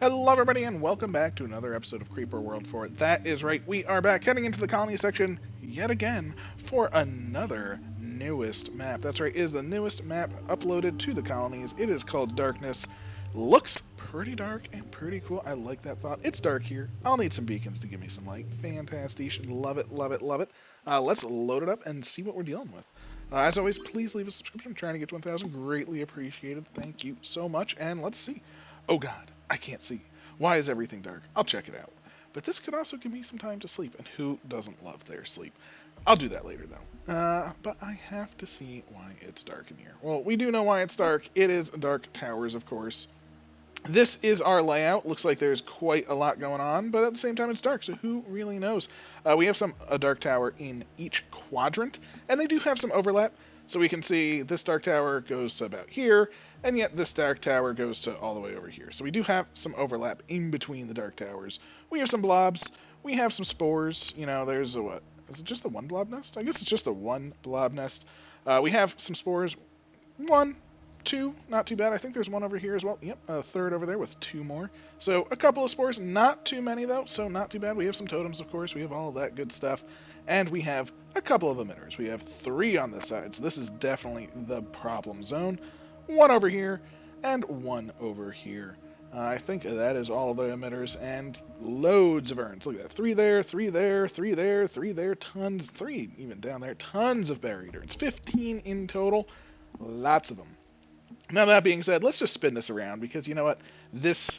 Hello, everybody, and welcome back to another episode of Creeper World 4. That is right, we are back heading into the colony section yet again for another newest map. That's right, it is the newest map uploaded to the colonies. It is called Darkness. Looks pretty dark and pretty cool. I like that thought. It's dark here. I'll need some beacons to give me some light. Fantastic. Love it, love it, love it. Let's load it up and see what we're dealing with. As always, please leave a subscription. I'm trying to get to 1,000. Greatly appreciated. Thank you so much. And let's see. Oh god, I can't see. Why is everything dark? I'll check it out. But this could also give me some time to sleep, and who doesn't love their sleep? I'll do that later, though. But I have to see why it's dark in here. Well, we do know why it's dark. It is Dark Towers, of course. This is our layout. Looks like there's quite a lot going on, but at the same time it's dark, so who really knows? We have a dark tower in each quadrant, and they do have some overlap. So we can see this dark tower goes to about here, and yet this dark tower goes to all the way over here. So we do have some overlap in between the dark towers. We have some blobs. We have some spores. You know, there's a what? Is it just the one blob nest? I guess it's just the one blob nest. We have some spores. One, two, not too bad. I think there's one over here as well. Yep, a third over there with two more. So a couple of spores, not too many though, so not too bad. We have some totems, of course. We have all of that good stuff. And we have a couple of emitters. We have 3 on this side, so this is definitely the problem zone. 1 over here, and 1 over here. I think that is all the emitters, and loads of urns. Look at that. 3 there, 3 there, 3 there, 3 there, tons, 3 even down there. Tons of buried urns. 15 in total. Lots of them. Now that being said, let's just spin this around, because you know what? This,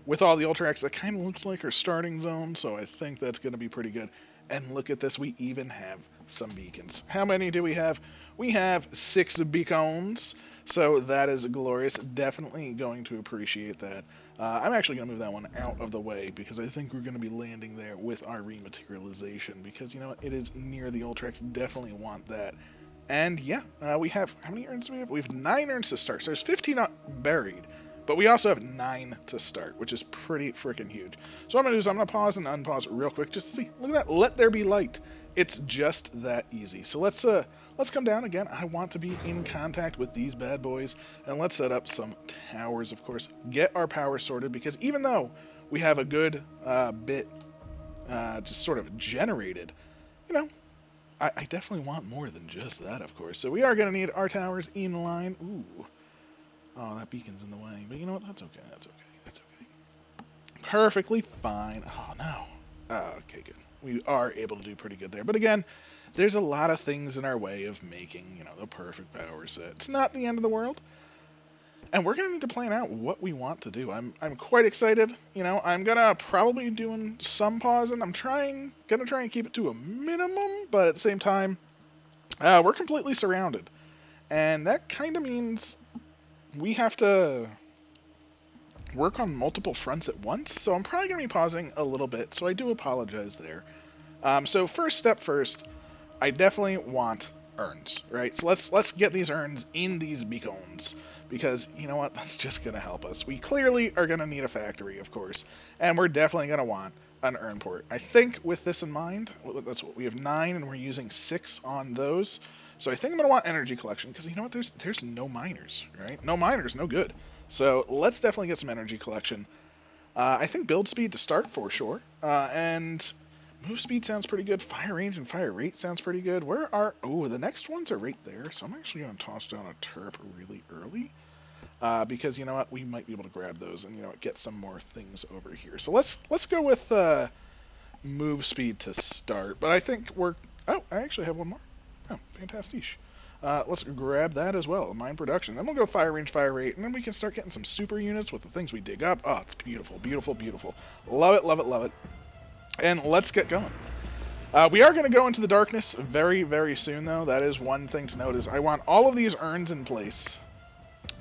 with all the Ultra-X, that kind of looks like our starting zone, so I think that's going to be pretty good. And look at this, we even have some beacons. How many do we have? We have 6 beacons, so that is glorious. Definitely going to appreciate that. I'm actually going to move that one out of the way, because I think we're going to be landing there with our rematerialization, because you know what? It is near the Ultra-X. Definitely want that. And yeah, we have, how many urns do we have? We have 9 urns to start, so there's 15 buried. But we also have 9 to start, which is pretty freaking huge. So what I'm going to do is I'm going to pause and unpause real quick just to see. Look at that. Let there be light. It's just that easy. So let's come down again. I want to be in contact with these bad boys. And let's set up some towers, of course. Get our power sorted, because even though we have a good bit just sort of generated, I definitely want more than just that, of course. So we are going to need our towers in line. Ooh. Oh, that beacon's in the way. But you know what? That's okay. That's okay. That's okay. Perfectly fine. Oh, no. Okay, good. We are able to do pretty good there. But again, there's a lot of things in our way of making, the perfect power set. It's not the end of the world. And we're going to need to plan out what we want to do. I'm quite excited. I'm going to probably be doing some pausing. I'm going to try and keep it to a minimum. But at the same time, we're completely surrounded. And that kind of means we have to work on multiple fronts at once, so I'm probably going to be pausing a little bit, so I do apologize there. So first step first, I definitely want urns, right? So let's get these urns in these beacons, because you know what? That's just going to help us. We clearly are going to need a factory, of course, and we're definitely going to want an urn port. I think with this in mind, that's what we have 9, and we're using 6 on those. So I think I'm going to want energy collection, because you know what? There's no miners, right? No miners, no good. So let's definitely get some energy collection. I think build speed to start for sure. And move speed sounds pretty good. Fire range and fire rate sounds pretty good. Oh, the next ones are right there. So I'm actually going to toss down a terp really early. Because you know what? We might be able to grab those and get some more things over here. So let's go with move speed to start. But I think oh, I actually have one more. Oh, fantastic. Let's grab that as well, mine production. Then we'll go fire range, fire rate, and then we can start getting some super units with the things we dig up. Oh, it's beautiful, beautiful, beautiful. Love it, love it, love it. And let's get going. We are going to go into the darkness very, very soon, though. That is one thing to note, is I want all of these urns in place.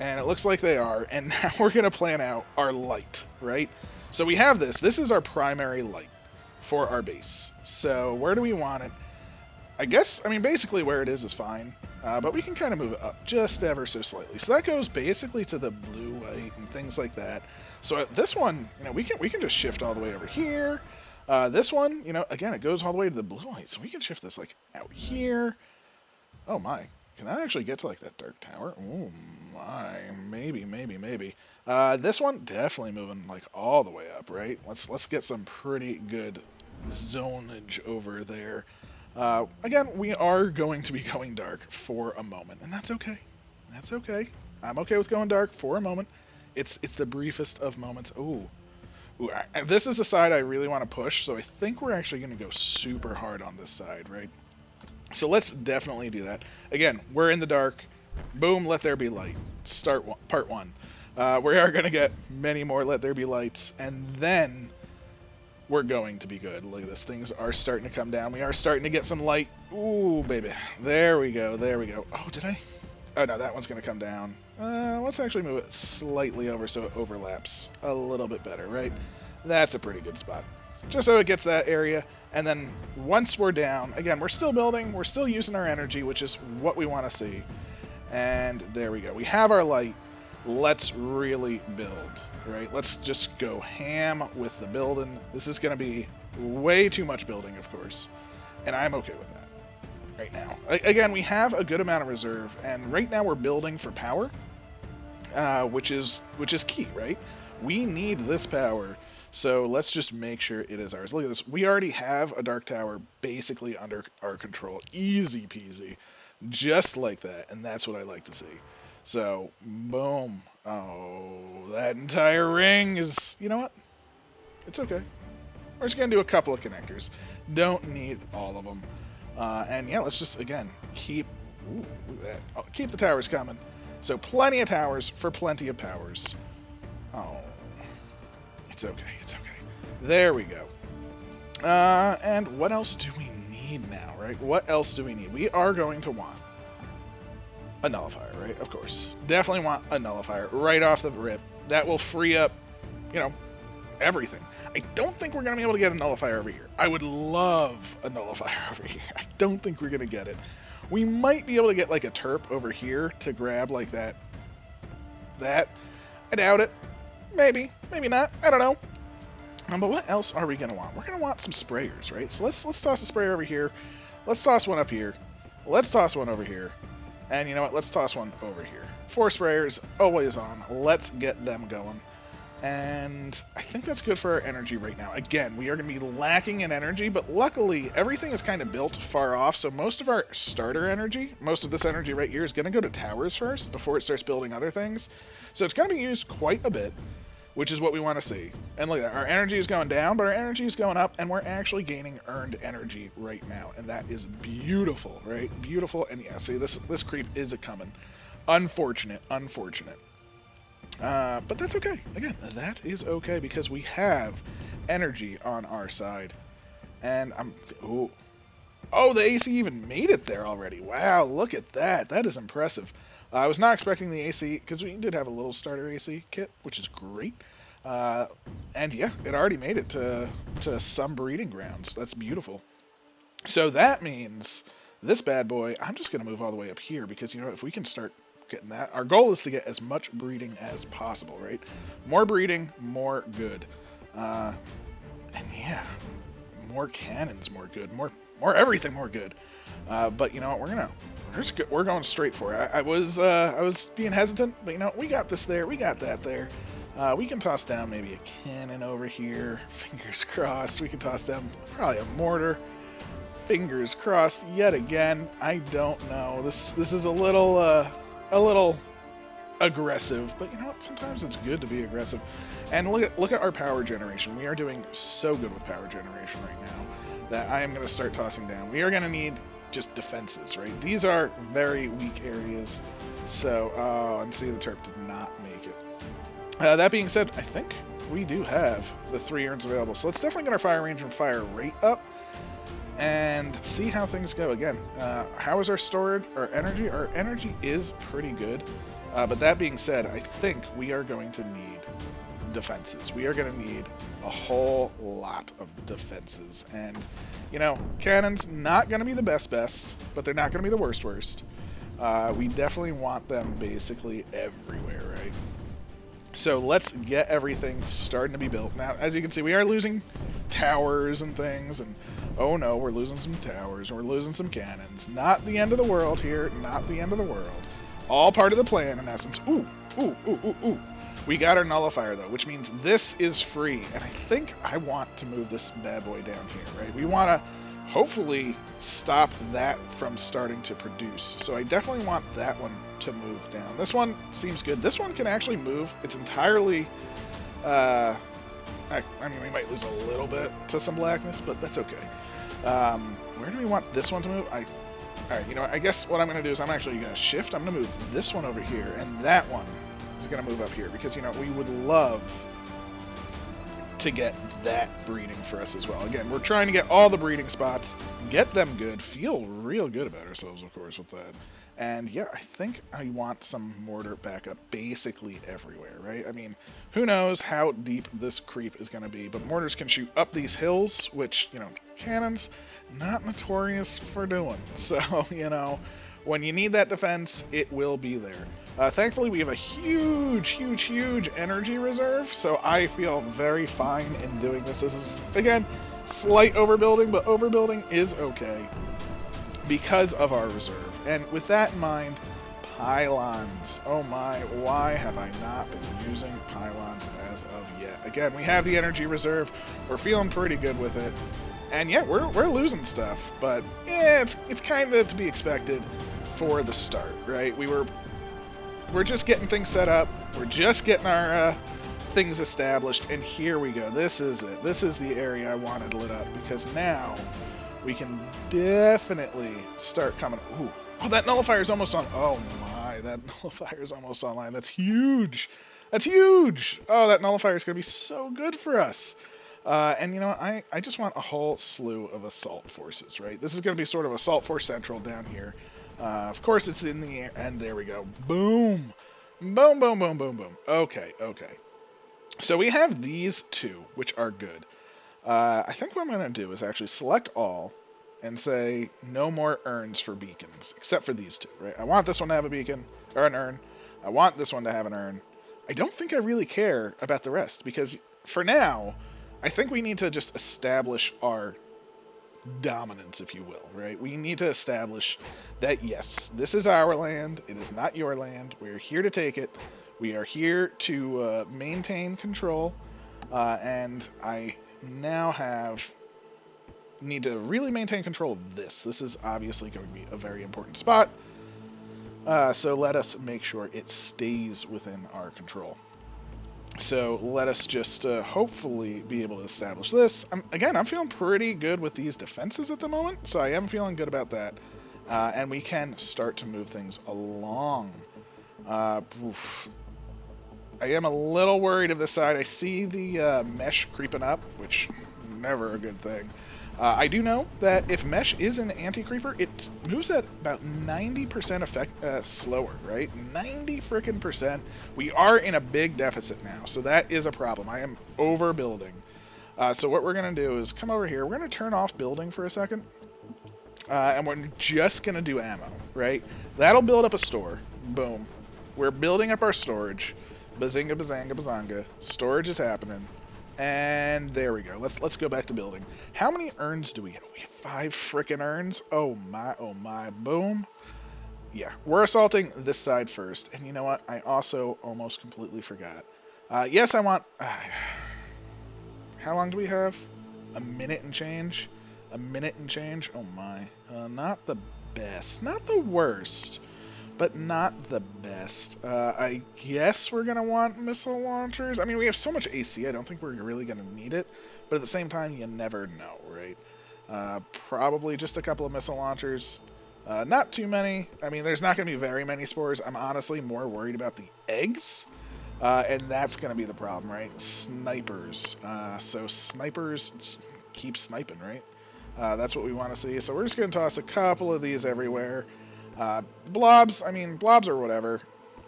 And it looks like they are. And now we're going to plan out our light, right? So we have this. This is our primary light for our base. So where do we want it? I guess, basically where it is fine, but we can kind of move it up just ever so slightly. So that goes basically to the blue, white, and things like that. So this one, we can just shift all the way over here. This one, again, it goes all the way to the blue, white, so we can shift this, out here. Oh my. Can that actually get to like that dark tower? Oh my, maybe. This one definitely moving like all the way up, right? Let's get some pretty good zonage over there. Again, we are going to be going dark for a moment, and that's okay. That's okay. I'm okay with going dark for a moment. It's the briefest of moments. Ooh, this is a side I really want to push, so I think we're actually going to go super hard on this side, right? So let's definitely do that. Again, we're in the dark. Boom, let there be light. Part one. We are going to get many more let there be lights, and then we're going to be good. Look at this. Things are starting to come down. We are starting to get some light. Ooh, baby. There we go. Oh, did I? Oh, no, that one's going to come down. Let's actually move it slightly over so it overlaps a little bit better, right? That's a pretty good spot. Just so it gets that area. And then once we're down, again, we're still building. We're still using our energy, which is what we want to see. And there we go. We have our light. Let's really build, right? Let's just go ham with the building. This is going to be way too much building, of course. And I'm okay with that right now. Again, we have a good amount of reserve. And right now we're building for power, which is key, right? We need this power. So let's just make sure it is ours. Look at this. We already have a dark tower basically under our control. Easy peasy. Just like that. And that's what I like to see. So, boom. Oh, that entire ring is... You know what? It's okay. We're just going to do a couple of connectors. Don't need all of them. And yeah, let's just, again, keep... Ooh, look at that. Oh, keep the towers coming. So plenty of towers for plenty of powers. Oh... It's okay. There we go. And what else do we need now, right? What else do we need? We are going to want a nullifier, right? Of course. Definitely want a nullifier right off the rip. That will free up, everything. I don't think we're going to be able to get a nullifier over here. I would love a nullifier over here. I don't think we're going to get it. We might be able to get like a terp over here to grab like that. I doubt it. Maybe not. I don't know. But what else are we going to want? We're going to want some sprayers, right? So let's toss a sprayer over here. Let's toss one up here. Let's toss one over here. And you know what? Let's toss one over here. 4 sprayers, always on. Let's get them going. And I think that's good for our energy right now. Again, we are going to be lacking in energy, but luckily everything is kind of built far off. So most of our starter energy, most of this energy right here is going to go to towers first before it starts building other things. So it's going to be used quite a bit, which is what we want to see. And look at that. Our energy is going down, but our energy is going up, and we're actually gaining earned energy right now. And that is beautiful, right? Beautiful. And yeah, see, this creep is a-coming. Unfortunate. But that's okay. Again, that is okay because we have energy on our side. And oh, the AC even made it there already. Wow, look at that. That is impressive. I was not expecting the AC, because we did have a little starter AC kit, which is great. And yeah, it already made it to some breeding grounds. That's beautiful. So that means this bad boy, I'm just going to move all the way up here, because, if we can start getting that, our goal is to get as much breeding as possible, right? More breeding, more good. And yeah, more cannons, more good. More everything, more good. But you know what, we're going straight for it. I was being hesitant, but we got this there, we got that there. We can toss down maybe a cannon over here. Fingers crossed. We can toss down probably a mortar. Fingers crossed yet again. I don't know. This is a little aggressive, but you know what? Sometimes it's good to be aggressive. And look at our power generation. We are doing so good with power generation right now that I am going to start tossing down. We are going to need just defenses, right? These are very weak areas. So, and see, the Terp did not make it. That being said, I think we do have the 3 urns available. So let's definitely get our fire range and fire rate up and see how things go. Again, how is our storage, our energy? Our energy is pretty good. But that being said, I think we are going to need defenses. We are going to need a whole lot of defenses. And, cannons not going to be the best, but they're not going to be the worst. We definitely want them basically everywhere, right? So let's get everything starting to be built. Now, as you can see, we are losing towers and things, and oh no, we're losing some towers, and we're losing some cannons. Not the end of the world here, not the end of the world. All part of the plan, in essence. Ooh, ooh, ooh, ooh, ooh. We got our nullifier, though, which means this is free, and I think I want to move this bad boy down here, right? We want to hopefully stop that from starting to produce. So I definitely want that one to move down. This one seems good. This one can actually move. It's entirely, I mean, we might lose a little bit to some blackness, but that's okay. Where do we want this one to move? Alright, you know what? I guess what I'm going to do is I'm actually going to shift. I'm going to move this one over here, and that one is going to move up here, because, you know, we would love to get that breeding for us as well. Again, we're trying to get all the breeding spots, get them good, feel real good about ourselves, of course, with that. And yeah, I think I want some mortar backup basically everywhere, right? I mean, who knows how deep this creep is going to be, but mortars can shoot up these hills, which, you know, cannons, not notorious for doing. So, you know, when you need that defense, it will be there. Thankfully, we have a huge, huge, huge energy reserve, so I feel very fine in doing this. This is, again, slight overbuilding, but overbuilding is okay because of our reserve. And with that in mind, pylons. Oh my, why have I not been using pylons as of yet? Again, we have the energy reserve. We're feeling pretty good with it. And yeah, we're losing stuff, but yeah, it's kind of to be expected for the start, right? We're just getting things set up. We're just getting our things established, and here we go. This is it. This is the area I wanted lit up, because now we can definitely start coming. Ooh. Oh, that nullifier is almost on. Oh my, that nullifier is almost online. That's huge. That's huge. Oh, that nullifier is going to be so good for us. And you know, I just want a whole slew of assault forces, right? This is going to be sort of assault force central down here. Of course, it's in the air, and there we go. Boom. Boom, boom, boom, boom, boom. Okay, okay. So we have these two, which are good. I think what I'm going to do is actually select all and say no more urns for beacons, except for these two, right? I want this one to have a beacon, or an urn. I want this one to have an urn. I don't think I really care about the rest, because for now, I think we need to just establish our dominance, if you will, right? We need to establish that, yes, this is our land. It is not your land. We're here to take it. We are here to maintain control, and I now need to really maintain control of this. This is obviously going to be a very important spot, so let us make sure it stays within our control. So let us just hopefully be able to establish this. Again, I'm feeling pretty good with these defenses at the moment, so I am feeling good about that. And we can start to move things along. I am a little worried of this side. I see the mesh creeping up, which never a good thing. I do know that if mesh is an anti-creeper, it moves at about 90% effect slower, right? 90 frickin' percent. We are in a big deficit now, so that is a problem. I am overbuilding. So what we're going to do is come over here. We're going to turn off building for a second, and we're just going to do ammo, right? That'll build up a store. Boom. We're building up our storage. Bazinga, bazanga, bazanga. Storage is happening. And there we go. Let's go back to building. How many urns do we have? We have 5 frickin' urns. Oh my, oh my. Boom. Yeah, we're assaulting this side first. And you know what? I also almost completely forgot. Yes, I want... how long do we have? A minute and change? A minute and change? Oh my. Not the best. Not the worst. But not the best. I guess we're going to want missile launchers. I mean, we have so much AC, I don't think we're really going to need it. But at the same time, you never know, right? Probably just a couple of missile launchers. Not too many. I mean, there's not going to be very many spores. I'm honestly more worried about the eggs. And that's going to be the problem, right? Snipers. So snipers keep sniping, right? That's what we want to see. So we're just going to toss a couple of these everywhere. Blobs, I mean, blobs or whatever.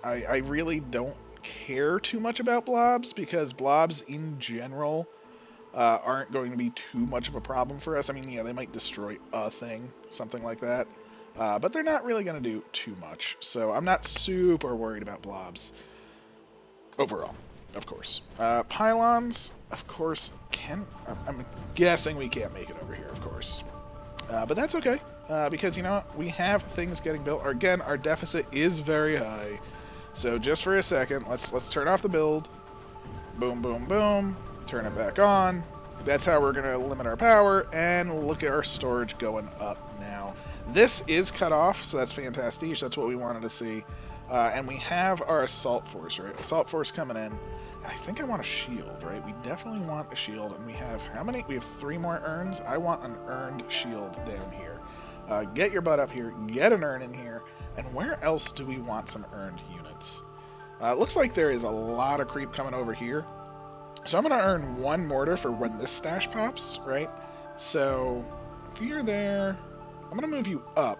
I really don't care too much about blobs, because blobs in general aren't going to be too much of a problem for us. I mean, yeah, they might destroy a thing, something like that. But they're not really going to do too much. So I'm not super worried about blobs overall. Of course. Pylons, of course, I'm guessing we can't make it over here, of course. But that's okay, because, you know what? We have things getting built. Again, our deficit is very high. So just for a second, let's turn off the build. Boom, boom, boom. Turn it back on. That's how we're going to limit our power, and look at our storage going up now. This is cut off, so that's fantastic. That's what we wanted to see. And we have our assault force, right? Assault force coming in. I think I want a shield, right? We definitely want a shield, and we have how many? We have 3 more urns. I want an earned shield down here. Get your butt up here, get an urn in here, and where else do we want some earned units? Looks like there is a lot of creep coming over here. So I'm going to earn 1 mortar for when this stash pops, right? So if you're there, I'm going to move you up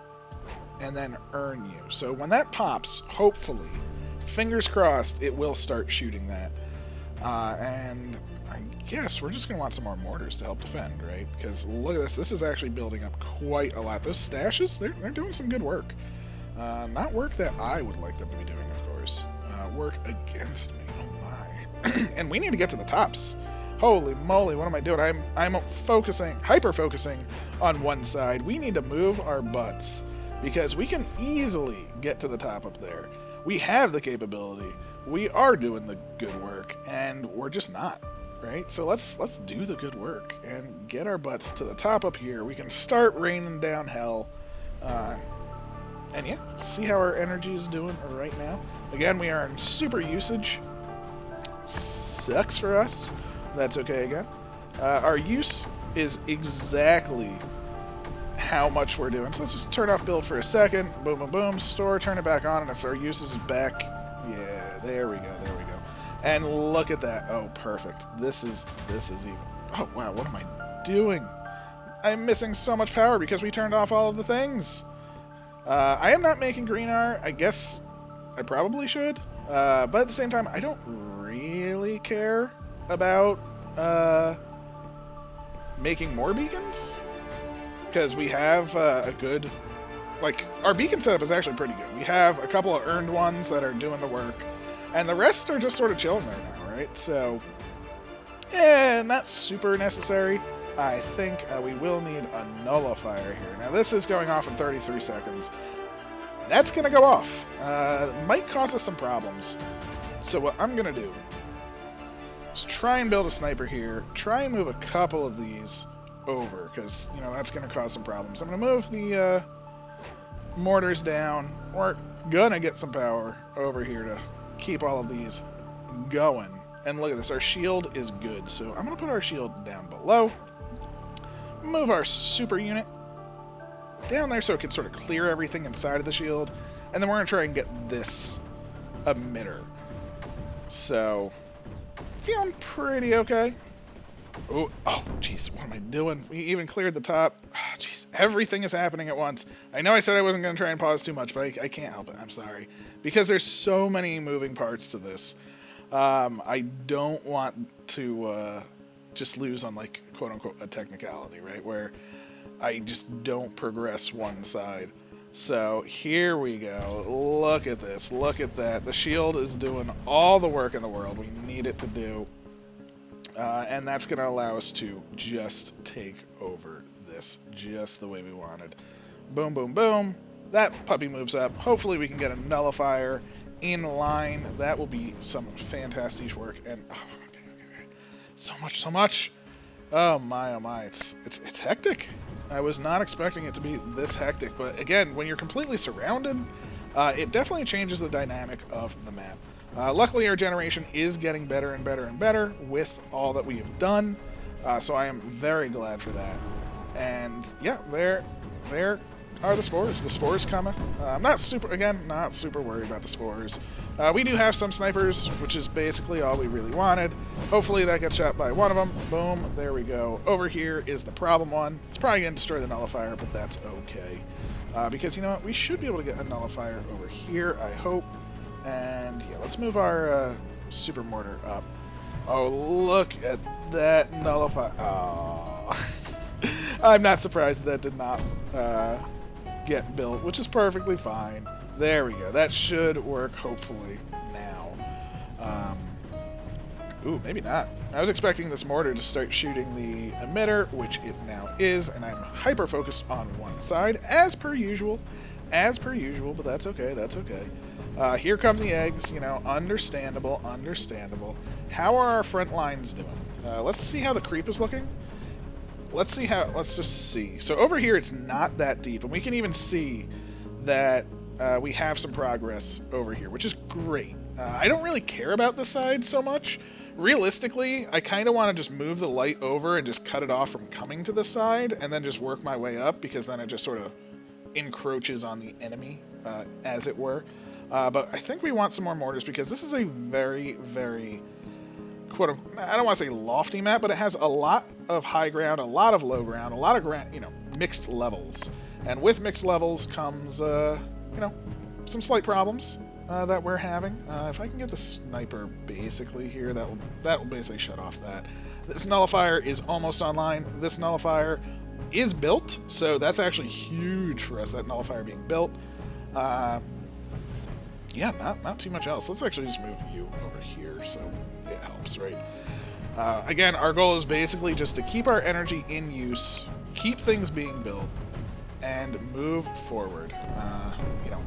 and then earn you. So when that pops, hopefully, fingers crossed, it will start shooting that. And I guess we're just going to want some more mortars to help defend, right? Because look at this. This is actually building up quite a lot. Those stashes, they're doing some good work. Not work that I would like them to be doing, of course. Work against me. Oh my. And we need to get to the tops. Holy moly, what am I doing? I'm hyper-focusing on one side. We need to move our butts, because we can easily get to the top up there. We have the capability. We are doing the good work, and we're just not, right? So let's do the good work and get our butts to the top up here. We can start raining down hell. And yeah, see how our energy is doing right now. Again, we are in super usage. Sucks for us. That's okay again. Our use is exactly how much we're doing. So let's just turn off build for a second. Boom, boom, boom. Store, turn it back on, and if our use is back, yeah, there we go, there we go. And look at that. Oh, perfect. This is even. Oh wow, what am I doing? I'm missing so much power because we turned off all of the things. I am not making green art. I guess I probably should. But at the same time, I don't really care about making more beacons, because we have a good, like, our beacon setup is actually pretty good. We have a couple of earned ones that are doing the work, and the rest are just sort of chilling there now, right? So, yeah, not super necessary. I think we will need a nullifier here. Now, this is going off in 33 seconds. That's going to go off. Might cause us some problems. So what I'm going to do is try and build a sniper here. Try and move a couple of these over, because, you know, that's going to cause some problems. I'm going to move the mortars down. We're going to get some power over here to keep all of these going. And look at this. Our shield is good. So I'm going to put our shield down below. Move our super unit down there so it can sort of clear everything inside of the shield. And then we're going to try and get this emitter. So, feeling pretty okay. Oh, jeez, what am I doing? We even cleared the top. Jeez, everything is happening at once. I know I said I wasn't going to try and pause too much, but I can't help it. I'm sorry. Because there's so many moving parts to this. I don't want to just lose on, like, quote-unquote, a technicality, right? Where I just don't progress one side. So here we go. Look at this. Look at that. The shield is doing all the work in the world we need it to do. And that's going to allow us to just take over this just the way we wanted. Boom, boom, boom. That puppy moves up. Hopefully we can get a nullifier in line. That will be some fantastic work. And oh, okay. So much. Oh my. It's hectic. I was not expecting it to be this hectic, but again, when you're completely surrounded, it definitely changes the dynamic of the map. Luckily, our generation is getting better and better and better with all that we have done, so I am very glad for that. And yeah, there are the spores. The spores cometh. I'm not super worried about the spores. We do have some snipers, which is basically all we really wanted. Hopefully that gets shot by one of them. Boom, there we go. Over here is the problem one. It's probably going to destroy the nullifier, but that's okay. Because, you know what, we should be able to get a nullifier over here, I hope. And yeah, let's move our super mortar up. Oh, look at that nullifier. Oh. I'm not surprised that did not get built, which is perfectly fine. There we go. That should work, hopefully, now. Ooh, maybe not. I was expecting this mortar to start shooting the emitter, which it now is, and I'm hyper-focused on one side, as per usual. As per usual, but that's okay, that's okay. Here come the eggs, you know, understandable, understandable. How are our front lines doing? Let's see how the creep is looking. Let's just see. So over here it's not that deep, and we can even see that we have some progress over here, which is great. I don't really care about this side so much. Realistically, I kind of want to just move the light over and just cut it off from coming to the side, and then just work my way up, because then it just sort of encroaches on the enemy, as it were. But I think we want some more mortars, because this is a very, very, quote, I don't want to say lofty map, but it has a lot of high ground, a lot of low ground, a lot of ground, you know, mixed levels. And with mixed levels comes, you know, some slight problems that we're having. If I can get the sniper basically here, that will basically shut off that. This nullifier is almost online. This nullifier is built, so that's actually huge for us, that nullifier being built. Yeah, not too much else. Let's actually just move you over here so it helps, right? Again, our goal is basically just to keep our energy in use, keep things being built, and move forward. You know.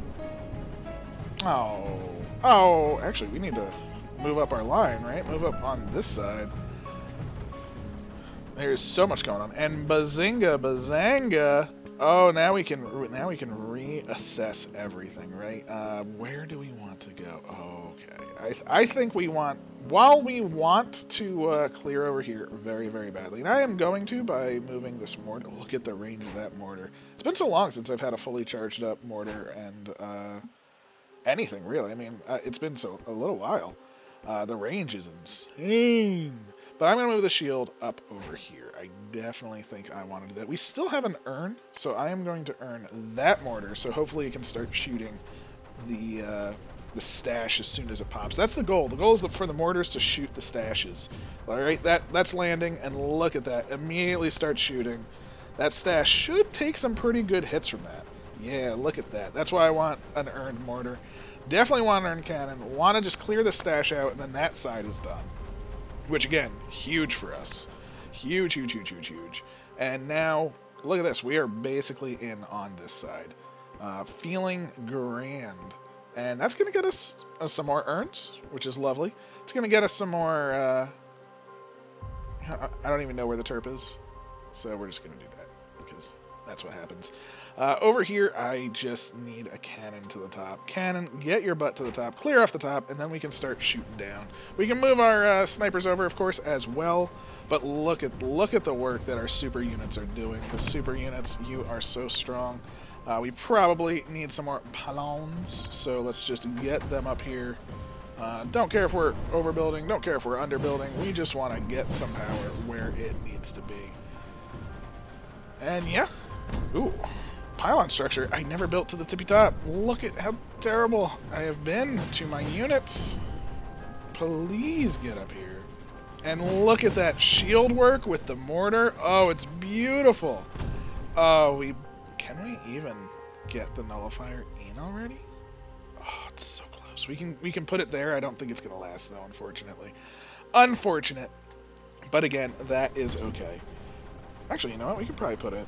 Oh, actually, we need to move up our line, right? Move up on this side. There's so much going on. And bazinga, bazanga. Oh, now we can reassess everything, right? Where do we want to go? Okay. I think we want, while we want to clear over here very, very badly, and I am going to by moving this mortar. Look at the range of that mortar. It's been so long since I've had a fully charged up mortar and anything, really. I mean, it's been a little while. The range is insane. But I'm going to move the shield up over here. I definitely think I want to do that. We still have an urn, so I am going to earn that mortar, so hopefully it can start shooting the stash as soon as it pops. That's the goal. The goal is for the mortars to shoot the stashes. All right, that's landing, and look at that. Immediately start shooting. That stash should take some pretty good hits from that. Yeah, look at that. That's why I want an earned mortar. Definitely want an earned cannon. Want to just clear the stash out, and then that side is done. Which, again, huge for us. Huge, huge, huge, huge, huge. And now, look at this. We are basically in on this side. Feeling grand. And that's going to get us some more urns, which is lovely. It's going to get us some more... I don't even know where the turp is. So we're just going to do that, because that's what happens. Over here, I just need a cannon to the top. Cannon, get your butt to the top, clear off the top, and then we can start shooting down. We can move our snipers over, of course, as well. But look at the work that our super units are doing. The super units, you are so strong. We probably need some more pylons, so let's just get them up here. Don't care if we're overbuilding, don't care if we're underbuilding. We just want to get some power where it needs to be. And yeah, ooh. Pylon structure. I never built to the tippy top. Look at how terrible I have been to my units. Please get up here. And look at that shield work with the mortar. Oh, it's beautiful. Oh, can we even get the nullifier in already? Oh, it's so close. We can put it there. I don't think it's gonna last though, unfortunately. Unfortunate. But again, that is okay. Actually, you know what? We could probably put it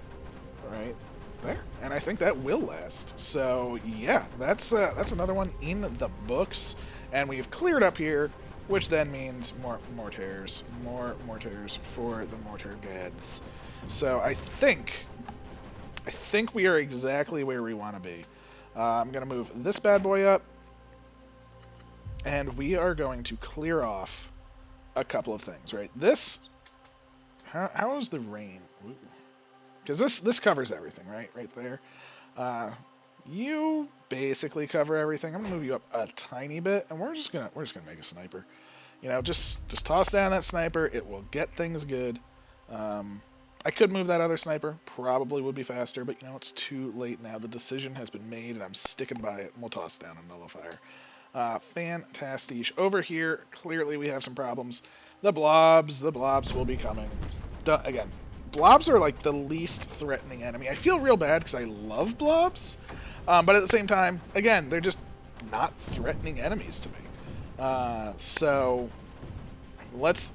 right there, and I think that will last. So yeah, that's another one in the books, and we've cleared up here, which then means more mortars for the mortar beds. So I think we are exactly where we want to be. I'm gonna move this bad boy up, and we are going to clear off a couple of things. Right, this. How is the rain? Because this covers everything, right there. You basically cover everything. I'm gonna move you up a tiny bit, and we're just gonna make a sniper. You know, just toss down that sniper. It will get things good. I could move that other sniper. Probably would be faster, but you know, it's too late now. The decision has been made, and I'm sticking by it. And we'll toss down a nullifier. Fantastic. Over here, clearly we have some problems. The blobs will be coming. Again. Blobs are like the least threatening enemy. I feel real bad because I love blobs, but at the same time, again, they're just not threatening enemies to me. So let's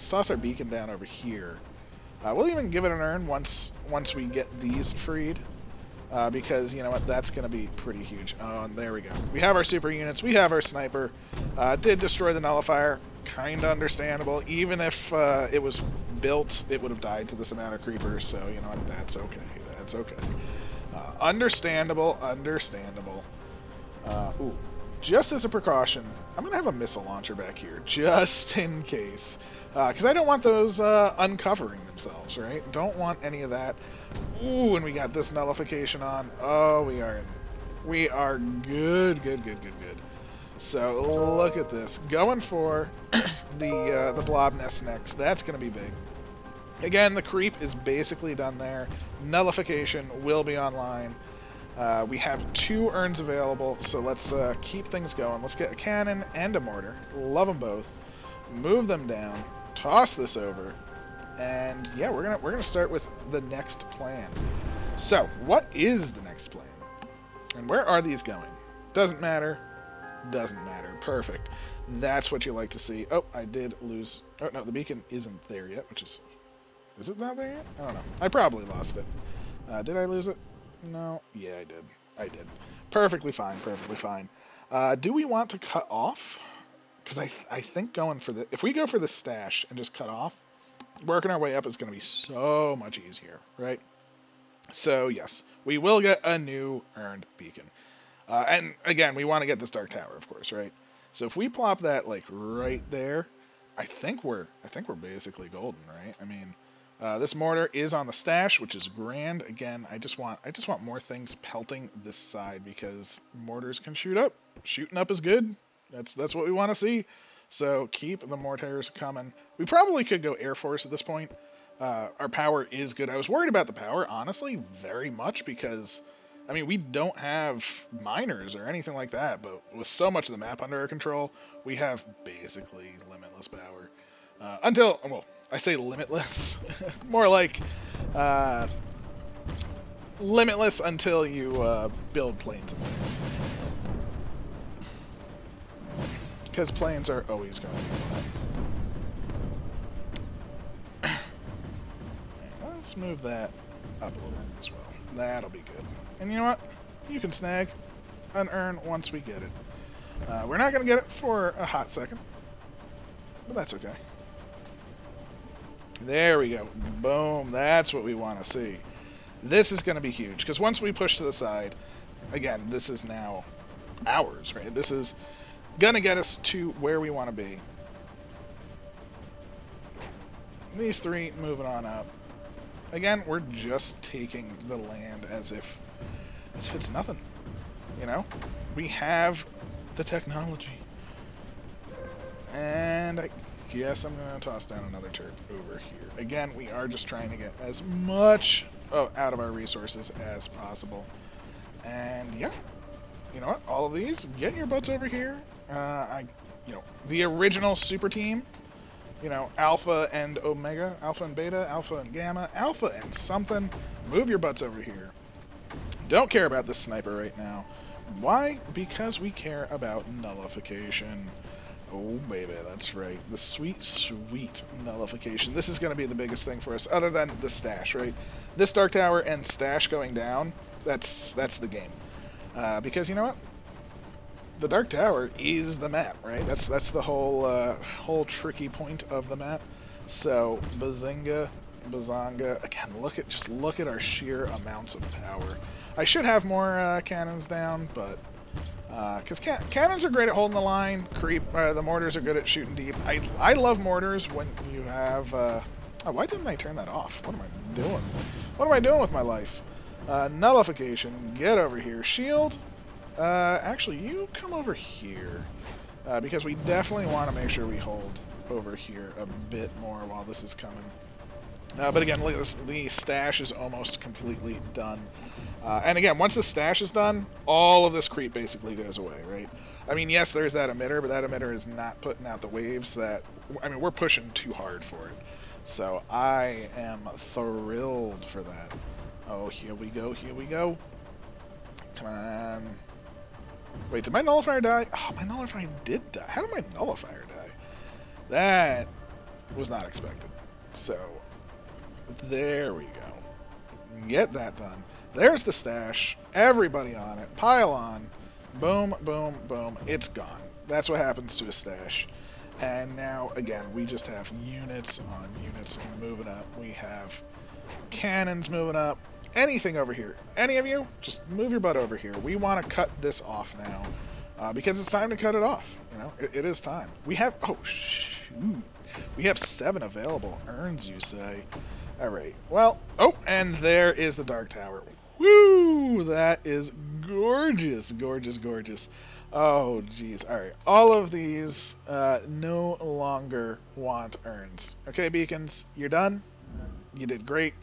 toss our beacon down over here. We'll even give it an earn once we get these freed. Because, you know what, that's going to be pretty huge. Oh, and there we go. We have our super units. We have our sniper. Did destroy the nullifier. Kind of understandable. Even if it was built, it would have died to this amount of creepers. So, you know what, that's okay. That's okay. Understandable. Ooh. Just as a precaution, I'm going to have a missile launcher back here. Just in case. Because I don't want those uncovering themselves, right? Don't want any of that. Ooh, and we got this nullification on. Oh, we are good. So look at this. Going for the blob nest next. That's going to be big. Again, the creep is basically done there. Nullification will be online. We have 2 urns available, so let's keep things going. Let's get a cannon and a mortar. Love them both. Move them down. Toss this over. And yeah, we're gonna start with the next plan. So, what is the next plan? And where are these going? Doesn't matter. Perfect. That's what you like to see. Oh, I did lose. Oh no, the beacon isn't there yet, which is it not there yet? I don't know. I probably lost it. Did I lose it? No. Yeah, I did. Perfectly fine. Do we want to cut off? Because I think going for if we go for the stash and just cut off, working our way up is going to be so much easier, right? So, yes, we will get a new earned beacon. And, again, we want to get this Dark Tower, of course, right? So if we plop that, like, right there, I think we're basically golden, right? I mean, this mortar is on the stash, which is grand. Again, I just want more things pelting this side because mortars can shoot up. Shooting up is good. That's what we want to see. So keep the mortars coming. We probably could go Air Force at this point. Our power is good. I was worried about the power, honestly, very much because, I mean, we don't have miners or anything like that, but with so much of the map under our control, we have basically limitless power. Well, I say limitless, more like limitless until you build planes and things. Because planes are always going to be fun. Let's move that up a little bit as well. That'll be good. And you know what? You can snag an urn once we get it. We're not going to get it for a hot second, but that's okay. There we go. Boom. That's what we want to see. This is going to be huge, because once we push to the side, again, this is now ours, right? This is going to get us to where we want to be. These 3 moving on up. Again, we're just taking the land as if it's nothing. You know? We have the technology. And I guess I'm going to toss down another turret over here. Again, we are just trying to get as much out of our resources as possible. And yeah, you know what? All of these, get your boats over here. The original super team, Alpha and Omega, Alpha and Beta, Alpha and Gamma, Alpha and something, move your butts over here. Don't care about this sniper right now. Why? Because we care about nullification. Oh, baby, that's right. The sweet, sweet nullification. This is going to be the biggest thing for us, other than the stash, right? This Dark Tower and stash going down, that's the game. Because, you know what? The Dark Tower is the map, right? That's the whole tricky point of the map. So, Bazinga, Bazanga. Again, look at our sheer amounts of power. I should have more cannons down, but because cannons are great at holding the line. The mortars are good at shooting deep. I love mortars when you have. Why didn't I turn that off? What am I doing? What am I doing with my life? Nullification. Get over here. Shield. Actually, you come over here, because we definitely want to make sure we hold over here a bit more while this is coming. But again, look at this. The stash is almost completely done. And again, once the stash is done, all of this creep basically goes away, right? I mean, yes, there's that emitter, but that emitter is not putting out the waves that... I mean, we're pushing too hard for it. So I am thrilled for that. Oh, here we go, here we go. Come on. Wait, did my nullifier die? Oh, my nullifier did die. How did my nullifier die? That was not expected. So, there we go. Get that done. There's the stash. Everybody on it. Pile on. Boom, boom, boom. It's gone. That's what happens to a stash. And now, again, we just have units on units moving up. We have cannons moving up. Anything over here. Any of you, just move your butt over here. We want to cut this off now because it's time to cut it off. You know, it is time. We have, oh, shoot. We have 7 available urns, you say. All right. Well, oh, and there is the Dark Tower. Woo! That is gorgeous, gorgeous, gorgeous. Oh, geez. All right. All of these no longer want urns. Okay, beacons, you're done. You did great.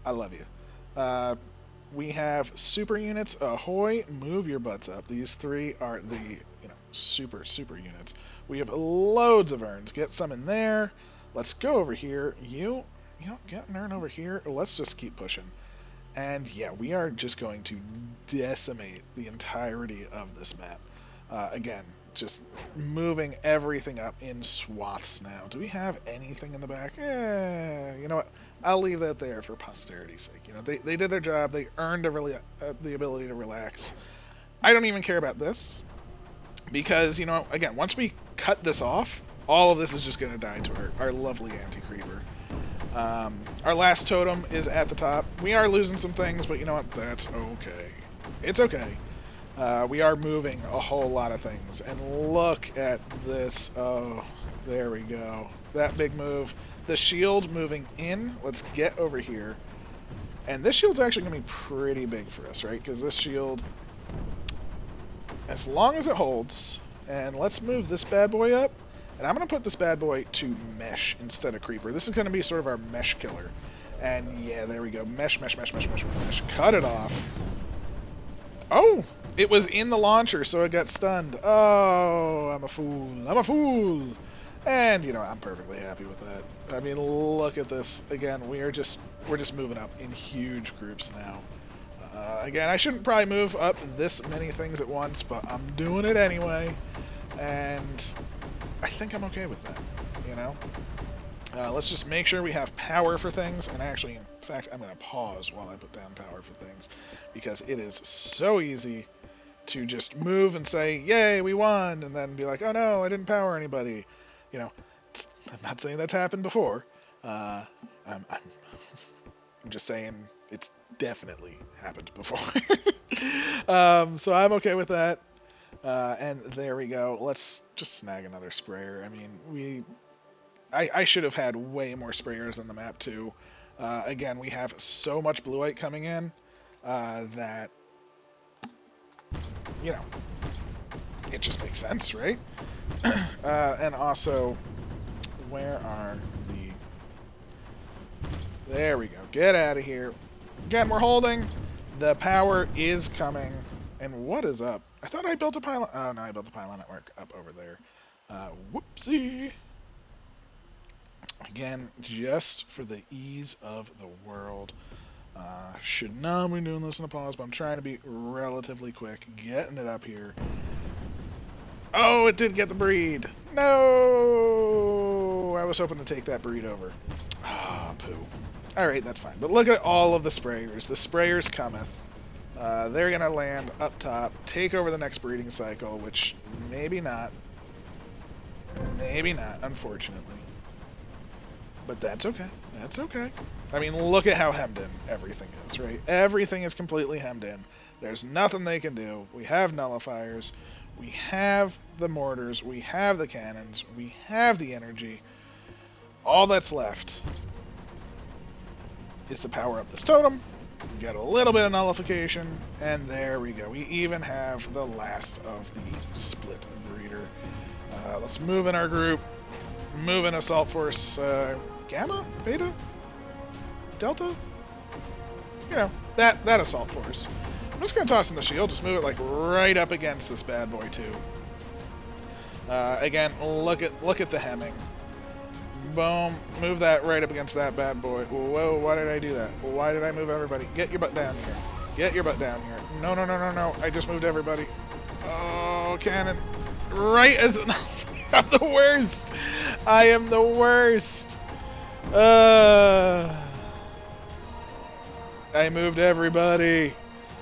I love you. We have super units. Ahoy! Move your butts up. These 3 are the super units. We have loads of urns. Get some in there. Let's go over here. You get an urn over here. Let's just keep pushing. And yeah, we are just going to decimate the entirety of this map. Again, just moving everything up in swaths now. Do we have anything in the back? You know what? I'll leave that there for posterity's sake. You know, they did their job. They earned the ability to relax. I don't even care about this because, you know, again, once we cut this off, all of this is just going to die to our lovely anti-creeper. Our last totem is at the top. We are losing some things, but you know what? That's okay. It's okay. We are moving a whole lot of things. And look at this. Oh, there we go. That big move. The shield moving in. Let's get over here. And this shield's actually going to be pretty big for us, right? Because this shield, as long as it holds, and let's move this bad boy up. And I'm going to put this bad boy to mesh instead of creeper. This is going to be sort of our mesh killer. And yeah, there we go. Mesh, mesh, mesh, mesh, mesh, mesh. Cut it off. Oh, it was in the launcher, so it got stunned. Oh, I'm a fool. I'm a fool. And, you know, I'm perfectly happy with that. I mean, look at this. Again, we're just moving up in huge groups now. Again, I shouldn't probably move up this many things at once, but I'm doing it anyway. And I think I'm okay with that, you know? Let's just make sure we have power for things, and actually, in fact, I'm going to pause while I put down power for things, because it is so easy to just move and say, yay, we won, and then be like, oh no, I didn't power anybody. You know, I'm not saying that's happened before. I'm just saying it's definitely happened before. So I'm okay with that. And there we go. Let's just snag another sprayer. I mean, I should have had way more sprayers on the map too. Again, we have so much bluite coming in that, you know, it just makes sense, right? And also, where are the... There we go. Get out of here. Again, we're holding. The power is coming. And what is up? I thought I built a pylon. Oh, no, I built the pylon network up over there. Whoopsie. Again, just for the ease of the world. Should not be doing this in a pause, but I'm trying to be relatively quick. Getting it up here. Oh, it did get the breed. No! I was hoping to take that breed over. Ah, poo. Alright, that's fine. But look at all of the sprayers. The sprayers cometh. They're going to land up top, take over the next breeding cycle, which maybe not. Maybe not, unfortunately. But that's okay. That's okay. I mean, look at how hemmed in everything is, right? Everything is completely hemmed in. There's nothing they can do. We have nullifiers. We have the mortars. We have the cannons. We have the energy. All that's left is to power up this totem, get a little bit of nullification, and there we go. We even have the last of the split breeder. Let's move in our group. Move in Assault Force Gamma? Beta? Delta? You know, that Assault Force. I'm just going to toss in the shield, just move it like right up against this bad boy too. Again, look at the hemming. Boom, move that right up against that bad boy. Whoa, why did I do that? Why did I move everybody? Get your butt down here. Get your butt down here. No, I just moved everybody. Oh, cannon. Right as the... I'm the worst. I am the worst. I moved everybody.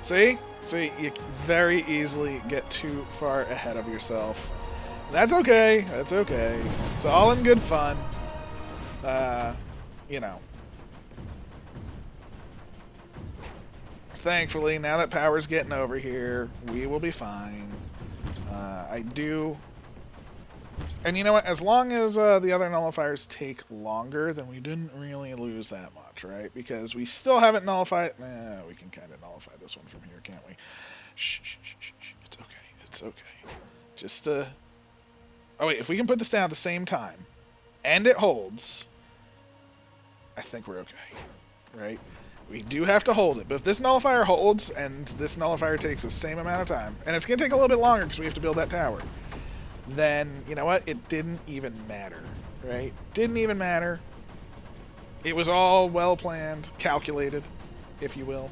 See? See, you very easily get too far ahead of yourself. That's okay. That's okay. It's all in good fun. You know. Thankfully, now that power's getting over here, we will be fine. I do... And you know what? As long as the other nullifiers take longer, then we didn't really lose that much, right? Because we still haven't nullified... we can kind of nullify this one from here, can't we? Shh, shh, shh, shh, shh. It's okay. It's okay. Just, Oh, wait. If we can put this down at the same time, and it holds, I think we're okay, right? We do have to hold it, but if this nullifier holds, and this nullifier takes the same amount of time, and it's going to take a little bit longer because we have to build that tower, then, you know what? It didn't even matter, right? Didn't even matter. It was all well-planned, calculated, if you will.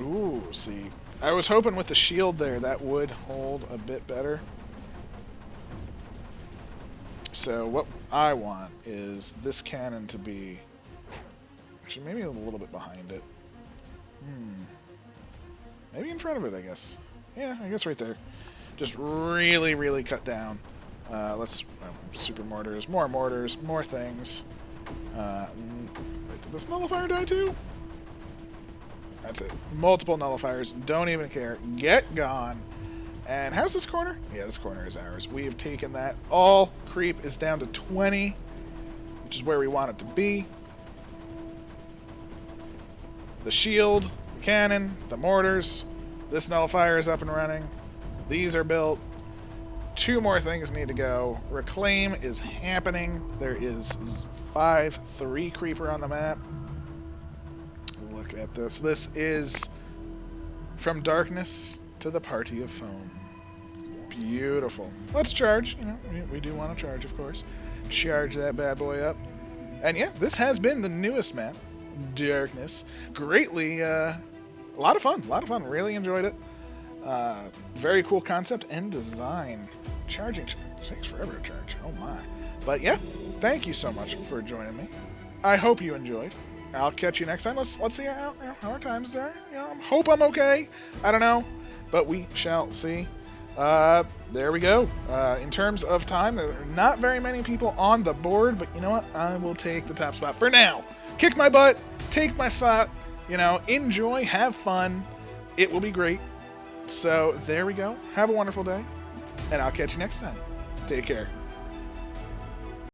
Ooh, see. I was hoping with the shield there that would hold a bit better. So what I want is this cannon to be... Actually, maybe a little bit behind it. Maybe in front of it, I guess. Yeah, I guess right there. Just really, really cut down. Let's... super mortars, more things. Wait, did this nullifier die too? That's it. Multiple nullifiers. Don't even care. Get gone. And how's this corner? Yeah, this corner is ours. We have taken that. All creep is down to 20, which is where we want it to be. The shield, the cannon, the mortars. This nullifier is up and running. These are built. 2 more things need to go. Reclaim is happening. There is 5-3 creeper on the map. Look at this. This is from darkness to the party of foam. Beautiful. Let's charge. You know, we do want to charge, of course. Charge that bad boy up. And yeah, this has been the newest map, Darkness. Greatly, a lot of fun. Really enjoyed it. Very cool concept and design. Charging takes forever to charge. Oh my. But yeah, thank you so much for joining me. I hope you enjoyed. I'll catch you next time. Let's see how our times are. You know, hope I'm okay. I don't know, but we shall see. There we go. In terms of time, there are not very many people on the board, but you know what? I will take the top spot for now. Kick my butt, take my spot, you know, enjoy, have fun. It will be great. So there we go. Have a wonderful day, and I'll catch you next time. Take care.